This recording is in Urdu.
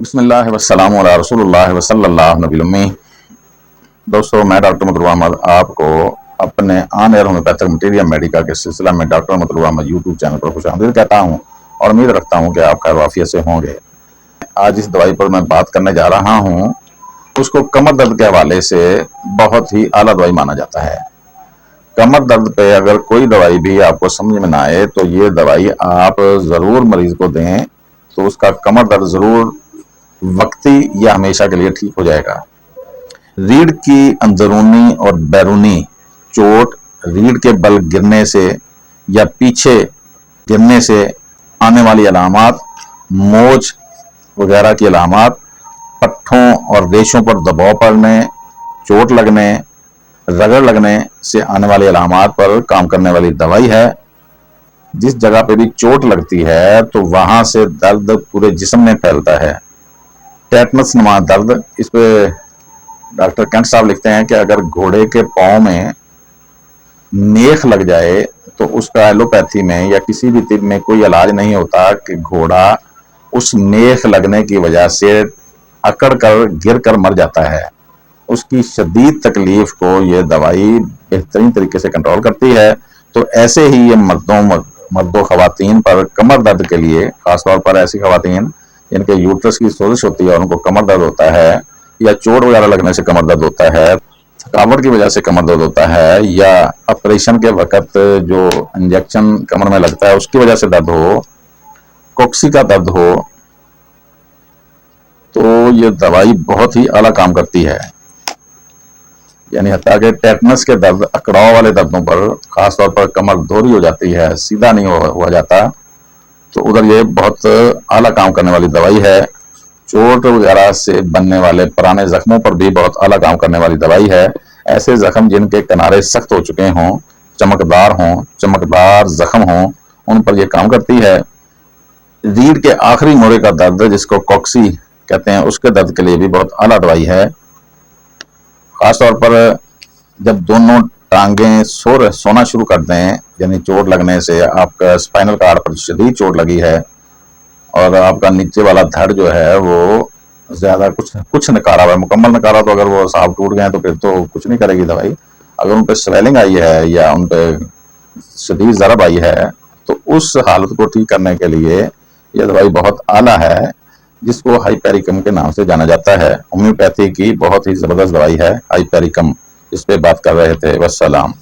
بسم اللہ والسلام علی رسول اللہ وصلی اللہ نبی امی۔ دوستو، میں ڈاکٹر مطلوب احمد آپ کو اپنے آن ایئر ہومیوپیتھک مٹیریل میڈیکا کے سلسلہ میں ڈاکٹر مطلوب احمد یوٹیوب چینل پر خوش آمدید کہتا ہوں اور امید رکھتا ہوں کہ آپ خیر وعافیت سے ہوں گے۔ آج اس دوائی پر میں بات کرنے جا رہا ہوں، اس کو کمر درد کے حوالے سے بہت ہی اعلیٰ دوائی مانا جاتا ہے۔ کمر درد پہ اگر کوئی دوائی بھی آپ کو سمجھ میں نہ آئے تو یہ دوائی آپ ضرور مریض کو دیں تو اس کا کمر درد ضرور وقتی یا ہمیشہ کے لیے ٹھیک ہو جائے گا۔ ریڑھ کی اندرونی اور بیرونی چوٹ، ریڑھ کے بل گرنے سے یا پیچھے گرنے سے آنے والی علامات، موچ وغیرہ کی علامات، پٹھوں اور ریشوں پر دباؤ پڑنے، چوٹ لگنے، رگڑ لگنے سے آنے والی علامات پر کام کرنے والی دوائی ہے۔ جس جگہ پہ بھی چوٹ لگتی ہے تو وہاں سے درد پورے جسم میں پھیلتا ہے۔ ٹیٹنس نما درد، اس پہ ڈاکٹر کینٹ صاحب لکھتے ہیں کہ اگر گھوڑے کے پاؤں میں نیخ لگ جائے تو اس کا ایلوپیتھی میں یا کسی بھی طب میں کوئی علاج نہیں ہوتا کہ گھوڑا اس نیخ لگنے کی وجہ سے اکڑ کر گر کر مر جاتا ہے۔ اس کی شدید تکلیف کو یہ دوائی بہترین طریقے سے کنٹرول کرتی ہے۔ تو ایسے ہی یہ مرد و خواتین پر کمر درد کے لیے، خاص طور پر ایسی خواتین جن کے یوٹرس کی سوزش ہوتی ہے اور ان کو کمر درد ہوتا ہے، یا چوٹ وغیرہ لگنے سے کمر درد ہوتا ہے، تھکاوٹ کی وجہ سے کمر درد ہوتا ہے، یا آپریشن کے وقت جو انجیکشن کمر میں لگتا ہے اس کی وجہ سے درد ہو، کوکسی کا درد ہو، تو یہ دوائی بہت ہی اعلیٰ کام کرتی ہے۔ یعنی حتیٰ کہ ٹیٹنس کے درد، اکڑاؤ والے دردوں پر، خاص طور پر کمر دھوری ہو جاتی ہے، سیدھا نہیں ہوا جاتا، تو ادھر یہ بہت اعلیٰ کام کرنے والی دوائی ہے۔ چوٹ وغیرہ سے بننے والے پرانے زخموں پر بھی بہت اعلیٰ کام کرنے والی دوائی ہے۔ ایسے زخم جن کے کنارے سخت ہو چکے ہوں، چمکدار زخم ہوں، ان پر یہ کام کرتی ہے۔ ریڑھ کے آخری موڑے کا درد، جس کو کوکسی کہتے ہیں، اس کے درد کے لیے بھی بہت اعلیٰ دوائی ہے۔ خاص طور پر جب دونوں ٹانگیں سونا شروع کر دیں، یعنی چوٹ لگنے سے آپ کا اسپائنل کارڈ پر شدید چوٹ لگی ہے اور آپ کا نیچے والا دھڑ جو ہے وہ زیادہ کچھ نکارا ہوا ہے، مکمل نکارا، تو اگر وہ صاحب ٹوٹ گئے تو پھر تو کچھ نہیں کرے گی دوائی۔ اگر ان پہ سویلنگ آئی ہے یا ان پہ شدید ضرب آئی ہے تو اس حالت کو ٹھیک کرنے کے لیے یہ دوائی بہت اعلیٰ ہے، جس کو ہائپیریکم کے نام سے جانا جاتا ہے۔ ہومیوپیتھی کی بہت ہی زبردست دوائی ہے ہائپیریکم، اس پہ بات کر رہے تھے۔ والسلام۔